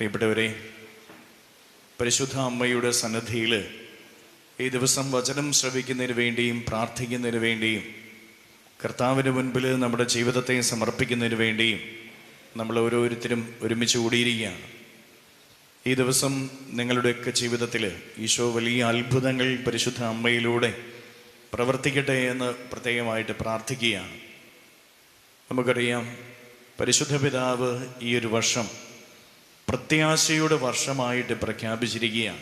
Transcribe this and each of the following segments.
പ്രിയപ്പെട്ടവരെ, പരിശുദ്ധ അമ്മയുടെ സന്നിധിയിൽ ഈ ദിവസം വചനം ശ്രവിക്കുന്നതിന് വേണ്ടിയും പ്രാർത്ഥിക്കുന്നതിന് വേണ്ടിയും കർത്താവിന് മുൻപിൽ നമ്മുടെ ജീവിതത്തെ സമർപ്പിക്കുന്നതിന് വേണ്ടിയും നമ്മൾ ഓരോരുത്തരും ഒരുമിച്ച് കൂടിയിരിക്കുകയാണ്. ഈ ദിവസം നിങ്ങളുടെയൊക്കെ ജീവിതത്തിൽ ഈശോ വലിയ അത്ഭുതങ്ങൾ പരിശുദ്ധ അമ്മയിലൂടെ പ്രവർത്തിക്കട്ടെ എന്ന് പ്രത്യേകമായിട്ട് പ്രാർത്ഥിക്കുകയാണ്. നമുക്കറിയാം, പരിശുദ്ധ പിതാവ് ഈ ഒരു വർഷം പ്രത്യാശയുടെ വർഷമായിട്ട് പ്രഖ്യാപിച്ചിരിക്കുകയാണ്.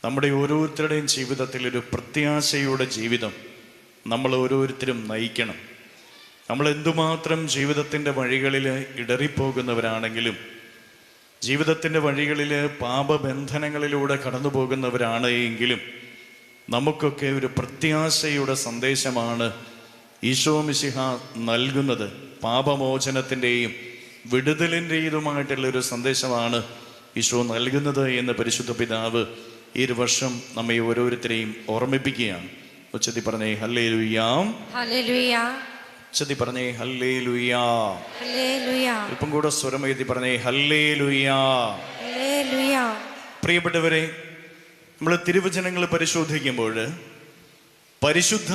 നമ്മുടെ ഓരോരുത്തരുടെയും ജീവിതത്തിൽ ഒരു പ്രത്യാശയുടെ ജീവിതം നമ്മൾ ഓരോരുത്തരും നയിക്കണം. നമ്മൾ എന്തുമാത്രം ജീവിതത്തിൻ്റെ വഴികളിൽ ഇടറിപ്പോകുന്നവരാണെങ്കിലും, ജീവിതത്തിൻ്റെ വഴികളിൽ പാപബന്ധനങ്ങളിലൂടെ കടന്നു പോകുന്നവരാണ് എങ്കിലും നമുക്കൊക്കെ ഒരു പ്രത്യാശയുടെ സന്ദേശമാണ് ഈശോ മിശിഹ നൽകുന്നത്. പാപമോചനത്തിൻ്റെയും വിടുതലിൻ്റെതുമായിട്ടുള്ളൊരു സന്ദേശമാണ് ഈശോ നൽകുന്നത് എന്ന് പരിശുദ്ധ പിതാവ് ഈ ഒരു വർഷം നമ്മെ ഓരോരുത്തരെയും ഓർമ്മിപ്പിക്കുകയാണ്. ഉച്ചത്തി പറഞ്ഞേ ഹല്ലേലൂയാ, ഹല്ലേലൂയാ. ഉച്ചത്തി പറഞ്ഞേ ഹല്ലേലൂയാ, ഹല്ലേലൂയാ. ഇപ്പം കൂടെ സ്വരം എഴുതി പറഞ്ഞേ ഹല്ലേലൂയാ, ഹല്ലേലൂയാ. പ്രിയപ്പെട്ടവരെ, നമ്മൾ തിരുവചനങ്ങൾ പരിശോധിക്കുമ്പോൾ പരിശുദ്ധ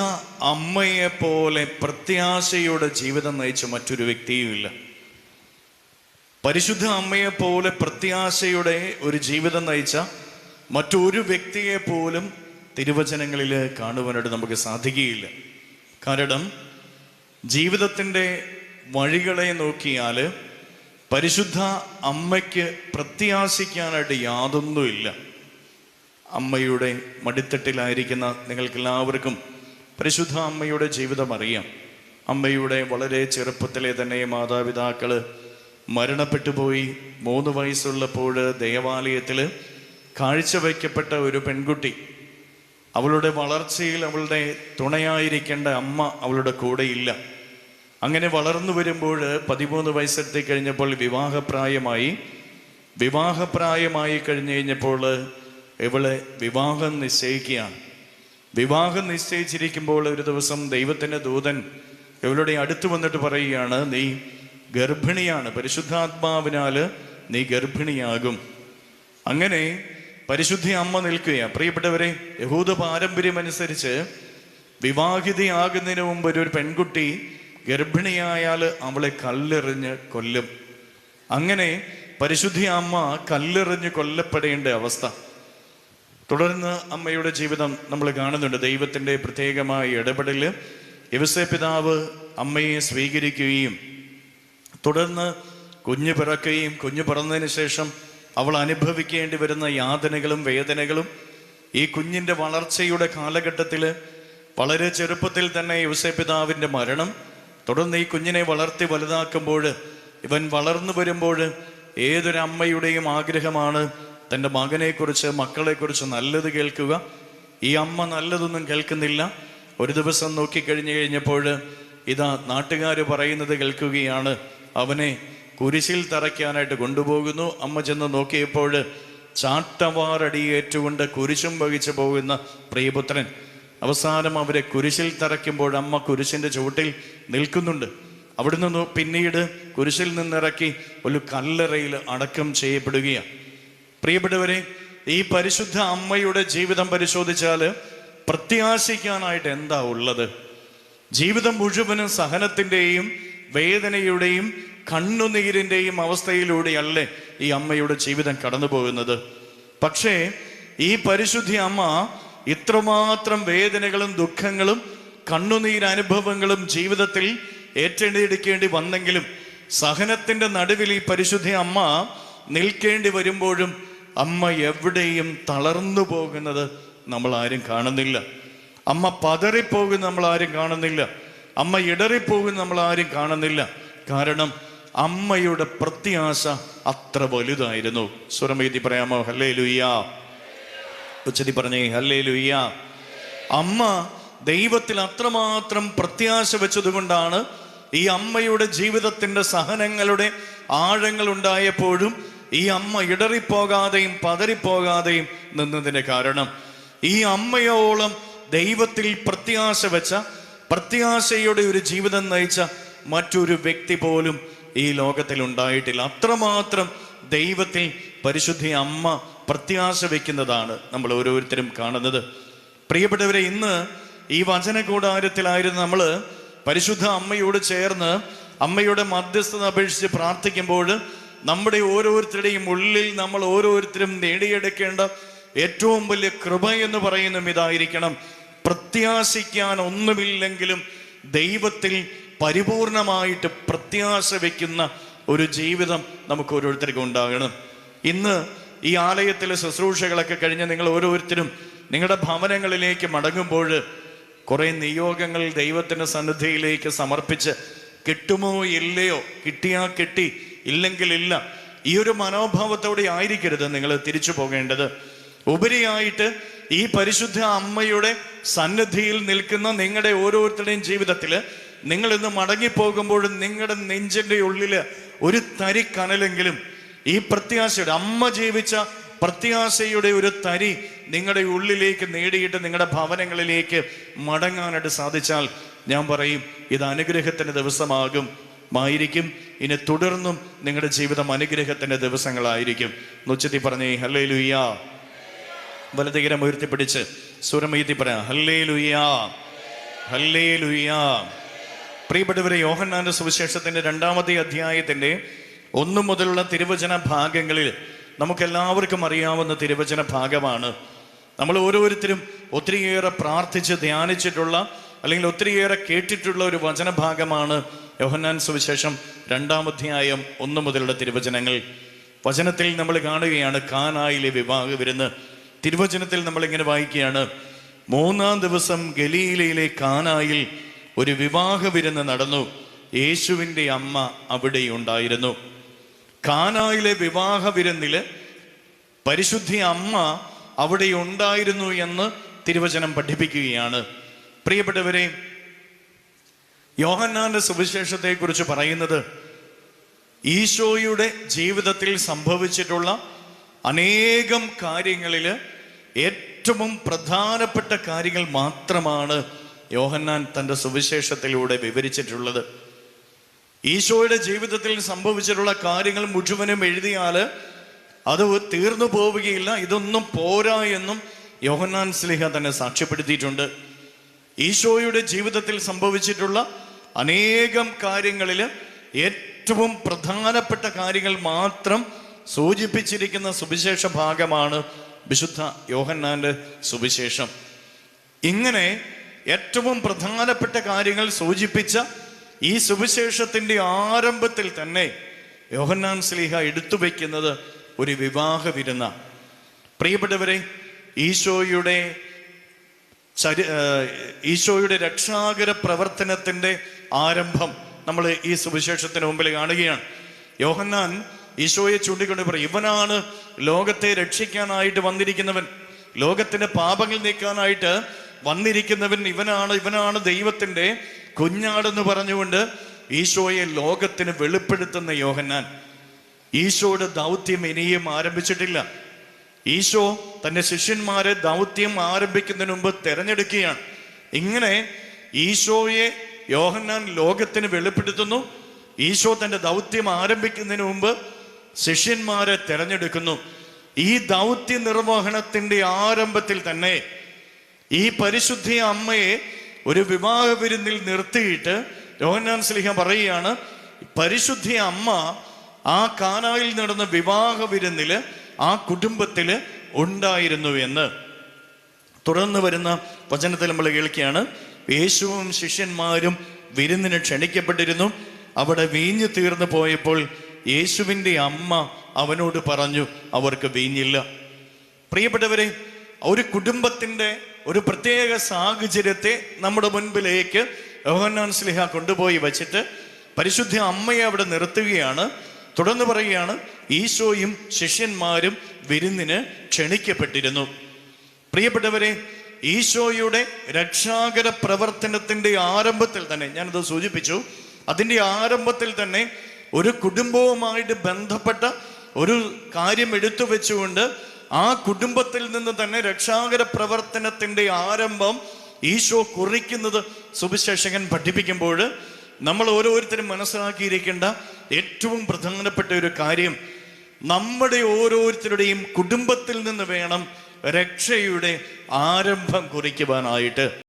അമ്മയെ പോലെ പ്രത്യാശയുടെ ജീവിതം നയിച്ച മറ്റൊരു വ്യക്തിയുമില്ല. പരിശുദ്ധ അമ്മയെ പോലെ പ്രത്യാശയുടെ ഒരു ജീവിതം നയിച്ച മറ്റൊരു വ്യക്തിയെ പോലും തിരുവചനങ്ങളിൽ കാണുവാനായിട്ട് നമുക്ക് സാധിക്കുകയില്ല. കാരണം ജീവിതത്തിൻ്റെ വഴികളെ നോക്കിയാൽ പരിശുദ്ധ അമ്മയ്ക്ക് പ്രത്യാശിക്കാനായിട്ട് യാതൊന്നുമില്ല. അമ്മയുടെ മടിത്തട്ടിലായിരിക്കുന്ന നിങ്ങൾക്കെല്ലാവർക്കും പരിശുദ്ധ അമ്മയുടെ ജീവിതം അറിയാം. അമ്മയുടെ വളരെ ചെറുപ്പത്തിലെ തന്നെ മാതാപിതാക്കൾ മരണപ്പെട്ടു പോയി. 3 വയസ്സുള്ളപ്പോൾ ദേവാലയത്തിൽ കാഴ്ചവയ്ക്കപ്പെട്ട ഒരു പെൺകുട്ടി, അവളുടെ വളർച്ചയിൽ അവളുടെ തുണയായിരിക്കേണ്ട അമ്മ അവളുടെ കൂടെയില്ല. അങ്ങനെ വളർന്നു വരുമ്പോൾ 13 വയസ്സെത്തി കഴിഞ്ഞപ്പോൾ വിവാഹപ്രായമായി കഴിഞ്ഞു കഴിഞ്ഞപ്പോൾ ഇവളെ വിവാഹം നിശ്ചയിക്കുകയാണ്. വിവാഹം നിശ്ചയിച്ചിരിക്കുമ്പോൾ ഒരു ദിവസം ദൈവത്തിൻ്റെ ദൂതൻ ഇവളുടെ അടുത്ത് വന്നിട്ട് പറയുകയാണ്, നീ ഗർഭിണിയാണ്, പരിശുദ്ധാത്മാവിനാൽ നീ ഗർഭിണിയാകും. അങ്ങനെ പരിശുദ്ധ അമ്മ നിൽക്കുകയാണ്. പ്രിയപ്പെട്ടവരെ, യഹൂദ പാരമ്പര്യമനുസരിച്ച് വിവാഹിതയാകുന്നതിന് മുമ്പ് ഒരു പെൺകുട്ടി ഗർഭിണിയായാൽ അവളെ കല്ലെറിഞ്ഞ് കൊല്ലും. അങ്ങനെ പരിശുദ്ധ അമ്മ കല്ലെറിഞ്ഞ് കൊല്ലപ്പെടേണ്ട അവസ്ഥ. തുടർന്ന് അമ്മയുടെ ജീവിതം നമ്മൾ കാണുന്നുണ്ട്. ദൈവത്തിൻ്റെ പ്രത്യേകമായ ഇടപെടൽ, യോസേപ്പ് പിതാവ് അമ്മയെ സ്വീകരിക്കുകയും തുടർന്ന് കുഞ്ഞ് പിറക്കുകയും കുഞ്ഞ് പിറന്നതിന് ശേഷം അവൾ അനുഭവിക്കേണ്ടി വരുന്ന യാതനകളും വേദനകളും, ഈ കുഞ്ഞിൻ്റെ വളർച്ചയുടെ കാലഘട്ടത്തിൽ വളരെ ചെറുപ്പത്തിൽ തന്നെ യോസേപ്പ് പിതാവിൻ്റെ മരണം, തുടർന്ന് ഈ കുഞ്ഞിനെ വളർത്തി വലുതാക്കുമ്പോൾ, ഇവൻ വളർന്നു വരുമ്പോൾ ഏതൊരമ്മയുടെയും ആഗ്രഹമാണ് തൻ്റെ മകനെക്കുറിച്ച്, മക്കളെക്കുറിച്ച് നല്ലത് കേൾക്കുക. ഈ അമ്മ നല്ലതൊന്നും കേൾക്കുന്നില്ല. ഒരു ദിവസം നോക്കിക്കഴിഞ്ഞു കഴിഞ്ഞപ്പോൾ ഇതാ നാട്ടുകാർ പറയുന്നത് കേൾക്കുകയാണ്, അവനെ കുരിശിൽ തറയ്ക്കാനായിട്ട് കൊണ്ടുപോകുന്നു. അമ്മ ചെന്ന് നോക്കിയപ്പോൾ ചാട്ടവാറടിയേറ്റുകൊണ്ട് കുരിശും വഹിച്ചു പോകുന്ന പ്രിയപുത്രൻ. അവസാനം അവരെ കുരിശിൽ തറയ്ക്കുമ്പോൾ അമ്മ കുരിശിൻ്റെ ചുവട്ടിൽ നിൽക്കുന്നുണ്ട്. അവിടുന്ന് പിന്നീട് കുരിശിൽ നിന്നിറക്കി ഒരു കല്ലറയിൽ അടക്കം ചെയ്യപ്പെടുകയാണ്. പ്രിയപ്പെട്ടവരെ, ഈ പരിശുദ്ധ അമ്മയുടെ ജീവിതം പരിശോധിച്ചാൽ പ്രത്യാശിക്കാനായിട്ട് എന്താ ഉള്ളത്? ജീവിതം മുഴുവനും സഹനത്തിൻ്റെയും വേദനയുടെയും കണ്ണുനീരിൻ്റെയും അവസ്ഥയിലൂടെയല്ലേ ഈ അമ്മയുടെ ജീവിതം കടന്നു പോകുന്നത്. പക്ഷേ ഈ പരിശുദ്ധ അമ്മ ഇത്രമാത്രം വേദനകളും ദുഃഖങ്ങളും കണ്ണുനീരനുഭവങ്ങളും ജീവിതത്തിൽ ഏറ്റെടുക്കേണ്ടി വന്നെങ്കിലും, സഹനത്തിൻ്റെ നടുവിൽ ഈ പരിശുദ്ധ അമ്മ നിൽക്കേണ്ടി വരുമ്പോഴും അമ്മ എവിടെയും തളർന്നു പോകുന്നത് നമ്മൾ ആരും കാണുന്നില്ല. അമ്മ പതറിപ്പോകുന്ന നമ്മൾ ആരും കാണുന്നില്ല. അമ്മ ഇടറിപ്പോകുന്ന നമ്മൾ ആരും കാണുന്നില്ല. കാരണം അമ്മയുടെ പ്രത്യാശ അത്ര വലുതായിരുന്നു. സ്വരമേതി പറയാമോ ഹല്ലേലൂയാ? ഉച്ചത്തി പറഞ്ഞേ ഹല്ലേലൂയാ. അമ്മ ദൈവത്തിൽ അത്രമാത്രം പ്രത്യാശ വെച്ചതുകൊണ്ടാണ് ഈ അമ്മയുടെ ജീവിതത്തിൻ്റെ സഹനങ്ങളുടെ ആഴങ്ങൾ ഉണ്ടായപ്പോഴും ഈ അമ്മ ഇടറിപ്പോകാതെയും പതറിപ്പോകാതെയും നിന്നതിൻ്റെ കാരണം, ഈ അമ്മയോളം ദൈവത്തിൽ പ്രത്യാശ വെച്ച, പ്രത്യാശയുടെ ഒരു ജീവിതം നയിച്ച മറ്റൊരു വ്യക്തി പോലും ഈ ലോകത്തിൽ ഉണ്ടായിട്ടില്ല. അത്രമാത്രം ദൈവത്തിൽ പരിശുദ്ധ അമ്മ പ്രത്യാശ വയ്ക്കുന്നതാണ് നമ്മൾ ഓരോരുത്തരും കാണുന്നത്. പ്രിയപ്പെട്ടവരെ, ഇന്ന് ഈ വചന കൂടാരത്തിലായിരുന്നു നമ്മൾ പരിശുദ്ധ അമ്മയോട് ചേർന്ന് അമ്മയുടെ മധ്യസ്ഥത അപേക്ഷിച്ച് പ്രാർത്ഥിക്കുമ്പോൾ നമ്മുടെ ഓരോരുത്തരുടെയും ഉള്ളിൽ നമ്മൾ ഓരോരുത്തരും നേടിയെടുക്കേണ്ട ഏറ്റവും വലിയ കൃപ എന്ന് പറയുന്നതും ഇതായിരിക്കണം: പ്രത്യാശിക്കാൻ ഒന്നുമില്ലെങ്കിലും ദൈവത്തിൽ പരിപൂർണമായിട്ട് പ്രത്യാശ വയ്ക്കുന്ന ഒരു ജീവിതം നമുക്ക് ഓരോരുത്തർക്കും ഉണ്ടാകണം. ഇന്ന് ഈ ആലയത്തിലെ ശുശ്രൂഷകളൊക്കെ കഴിഞ്ഞ് നിങ്ങൾ ഓരോരുത്തരും നിങ്ങളുടെ ഭവനങ്ങളിലേക്ക് മടങ്ങുമ്പോൾ കുറേ നിയോഗങ്ങൾ ദൈവത്തിൻ്റെ സന്നിധിയിലേക്ക് സമർപ്പിച്ച് കിട്ടുമോ ഇല്ലയോ, കിട്ടിയാ കിട്ടി, ഇല്ലെങ്കിൽ ഇല്ല, ഈ ഒരു മനോഭാവത്തോടെ ആയിരിക്കരുത് നിങ്ങൾ തിരിച്ചു പോകേണ്ടത്. ഉപരിയായിട്ട് ഈ പരിശുദ്ധ അമ്മയുടെ സന്നിധിയിൽ നിൽക്കുന്ന നിങ്ങളുടെ ഓരോരുത്തരുടെയും ജീവിതത്തിൽ നിങ്ങൾ ഇന്ന് മടങ്ങിപ്പോകുമ്പോൾ നിങ്ങളുടെ നെഞ്ചിൻ്റെ ഉള്ളിൽ ഒരു തരി കനലെങ്കിലും ഈ പ്രത്യാശയുടെ, അമ്മ ജീവിച്ച പ്രത്യാശയുടെ ഒരു തരി നിങ്ങളുടെ ഉള്ളിലേക്ക് നേടിയിട്ട് നിങ്ങളുടെ ഭവനങ്ങളിലേക്ക് മടങ്ങാനായിട്ട് സാധിച്ചാൽ ഞാൻ പറയും ഇത് അനുഗ്രഹത്തിൻ്റെ ദിവസമായിരിക്കും. ഇനി തുടർന്നും നിങ്ങളുടെ ജീവിതം അനുഗ്രഹത്തിൻ്റെ ദിവസങ്ങളായിരിക്കും. ഉച്ചത്തി പറഞ്ഞേ ഹല്ലേലൂയാ. വലതുകരം ഉയർത്തിപ്പിടിച്ച് സ്വരമയത്തി പറയാം ഹല്ലേലൂയാ, ഹല്ലേലൂയാ. പ്രിയപ്പെട്ടവരെ, യോഹന്നാന്റെ സുവിശേഷത്തിന്റെ 2-ാമത്തെ അധ്യായത്തിന്റെ 1 മുതലുള്ള തിരുവചന ഭാഗങ്ങളിൽ നമുക്കെല്ലാവർക്കും അറിയാവുന്ന തിരുവചന ഭാഗമാണ്. നമ്മൾ ഓരോരുത്തരും ഒത്തിരിയേറെ പ്രാർത്ഥിച്ച് ധ്യാനിച്ചിട്ടുള്ള അല്ലെങ്കിൽ ഒത്തിരിയേറെ കേട്ടിട്ടുള്ള ഒരു വചനഭാഗമാണ് യോഹന്നാൻ സുവിശേഷം 2-ാം അധ്യായം 1 മുതലുള്ള തിരുവചനങ്ങൾ. വചനത്തിൽ നമ്മൾ കാണുകയാണ് കാനായിലെ വിവാഹ വിരുന്ന്. തിരുവചനത്തിൽ നമ്മൾ ഇങ്ങനെ വായിക്കുകയാണ്: 3-ാം ദിവസം ഗലീലയിലെ കാനായിൽ ഒരു വിവാഹ വിരുന്ന് നടന്നു. യേശുവിൻ്റെ അമ്മ അവിടെ ഉണ്ടായിരുന്നു. കാനായിലെ വിവാഹ വിരുന്നില് പരിശുദ്ധ അമ്മ അവിടെ ഉണ്ടായിരുന്നു എന്ന് തിരുവചനം പഠിപ്പിക്കുകയാണ്. പ്രിയപ്പെട്ടവരെ, യോഹന്നാന്റെ സുവിശേഷത്തെ കുറിച്ച് പറയുന്നത് ഈശോയുടെ ജീവിതത്തിൽ സംഭവിച്ചിട്ടുള്ള അനേകം കാര്യങ്ങളിൽ ഏറ്റവും പ്രധാനപ്പെട്ട കാര്യങ്ങൾ മാത്രമാണ് യോഹന്നാൻ തൻ്റെ സുവിശേഷത്തിലൂടെ വിവരിച്ചിട്ടുള്ളത്. ഈശോയുടെ ജീവിതത്തിൽ സംഭവിച്ചിട്ടുള്ള കാര്യങ്ങൾ മുഴുവനും എഴുതിയാൽ അത് തീർന്നു പോവുകയില്ല. ഇതൊന്നും പോരാ എന്നും യോഹന്നാൻ ശ്ലീഹ തന്നെ സാക്ഷ്യപ്പെടുത്തിയിട്ടുണ്ട്. ഈശോയുടെ ജീവിതത്തിൽ സംഭവിച്ചിട്ടുള്ള അനേകം കാര്യങ്ങളിൽ ഏറ്റവും പ്രധാനപ്പെട്ട കാര്യങ്ങൾ മാത്രം സൂചിപ്പിച്ചിരിക്കുന്ന സുവിശേഷ ഭാഗമാണ് വിശുദ്ധ യോഹന്നാന്റെ സുവിശേഷം. ഇങ്ങനെ ഏറ്റവും പ്രധാനപ്പെട്ട കാര്യങ്ങൾ സൂചിപ്പിച്ച ഈ സുവിശേഷത്തിന്റെ ആരംഭത്തിൽ തന്നെ യോഹന്നാൻ ശ്ലീഹ എടുത്തു വയ്ക്കുന്നത് ഒരു വിവാഹ വിരുന്ന. പ്രിയപ്പെട്ടവരെ, ഈശോയുടെ രക്ഷാകര പ്രവർത്തനത്തിന്റെ ആരംഭം നമ്മൾ ഈ സുവിശേഷത്തിന് മുമ്പിൽ കാണുകയാണ്. യോഹന്നാൻ ഈശോയെ ചൂണ്ടിക്കൊണ്ട് പറയും, ഇവനാണ് ലോകത്തെ രക്ഷിക്കാനായിട്ട് വന്നിരിക്കുന്നവൻ, ലോകത്തിന്റെ പാപങ്ങൾ നീക്കാനായിട്ട് വന്നിരിക്കുന്നവൻ ഇവനാണ് ദൈവത്തിന്റെ കുഞ്ഞാടെന്ന് പറഞ്ഞുകൊണ്ട് ഈശോയെ ലോകത്തിന് വെളിപ്പെടുത്തുന്ന യോഹന്നാൻ. ഈശോയുടെ ദൗത്യം ഇനിയും ആരംഭിച്ചിട്ടില്ല. ഈശോ തന്റെ ശിഷ്യന്മാരെ ദൗത്യം ആരംഭിക്കുന്നതിന് മുമ്പ് തെരഞ്ഞെടുക്കുകയാണ്. ഇങ്ങനെ ഈശോയെ യോഹന്നാൻ ലോകത്തിന് വെളിപ്പെടുത്തുന്നു. ഈശോ തന്റെ ദൗത്യം ആരംഭിക്കുന്നതിന് മുമ്പ് ശിഷ്യന്മാരെ തെരഞ്ഞെടുക്കുന്നു. ഈ ദൗത്യ നിർവഹണത്തിന്റെ ആരംഭത്തിൽ തന്നെ ഈ പരിശുദ്ധ അമ്മയെ ഒരു വിവാഹ വിരുന്നിൽ നിർത്തിയിട്ട് യോഹന്നാൻ ശ്ലീഹ പറയുകയാണ്, പരിശുദ്ധ അമ്മ ആ കാനായിൽ നടന്ന വിവാഹ വിരുന്നില് ആ കുടുംബത്തില് ഉണ്ടായിരുന്നു എന്ന്. തുടർന്ന് വരുന്ന വചനത്തിൽ നമ്മൾ കേൾക്കുകയാണ്, യേശുവും ശിഷ്യന്മാരും വിരുന്നിന് ക്ഷണിക്കപ്പെട്ടിരുന്നു. അവിടെ വീഞ്ഞു തീർന്നു പോയപ്പോൾ യേശുവിൻ്റെ അമ്മ അവനോട് പറഞ്ഞു, അവർക്ക് വീഞ്ഞില്ല. പ്രിയപ്പെട്ടവരെ, ഒരു കുടുംബത്തിൻ്റെ ഒരു പ്രത്യേക സാഹചര്യത്തെ നമ്മുടെ മുൻപിലേക്ക് യോഹന്നാൻ ശ്ലീഹ കൊണ്ടുപോയി വച്ചിട്ട് പരിശുദ്ധ അമ്മയെ അവിടെ നിർത്തുകയാണ്. തുടർന്ന് പറയുകയാണ്, ഈശോയും ശിഷ്യന്മാരും വിരുന്നിന് ക്ഷണിക്കപ്പെട്ടിരുന്നു. പ്രിയപ്പെട്ടവരെ, ഈശോയുടെ രക്ഷാകര പ്രവർത്തനത്തിന്റെ ആരംഭത്തിൽ തന്നെ, ഞാനത് സൂചിപ്പിച്ചു, അതിൻ്റെ ആരംഭത്തിൽ തന്നെ ഒരു കുടുംബവുമായിട്ട് ബന്ധപ്പെട്ട ഒരു കാര്യം എടുത്തു വെച്ചുകൊണ്ട് ആ കുടുംബത്തിൽ നിന്ന് തന്നെ രക്ഷാകര പ്രവർത്തനത്തിന്റെ ആരംഭം ഈശോ കുറിക്കുന്നത് സുവിശേഷകൻ പഠിപ്പിക്കുമ്പോൾ നമ്മൾ ഓരോരുത്തരും മനസ്സിലാക്കിയിരിക്കേണ്ട ഏറ്റവും പ്രധാനപ്പെട്ട ഒരു കാര്യം, നമ്മുടെ ഓരോരുത്തരുടെയും കുടുംബത്തിൽ നിന്ന് വേണം രക്ഷയുടെ ആരംഭം കുറിക്കുവാനായിട്ട്.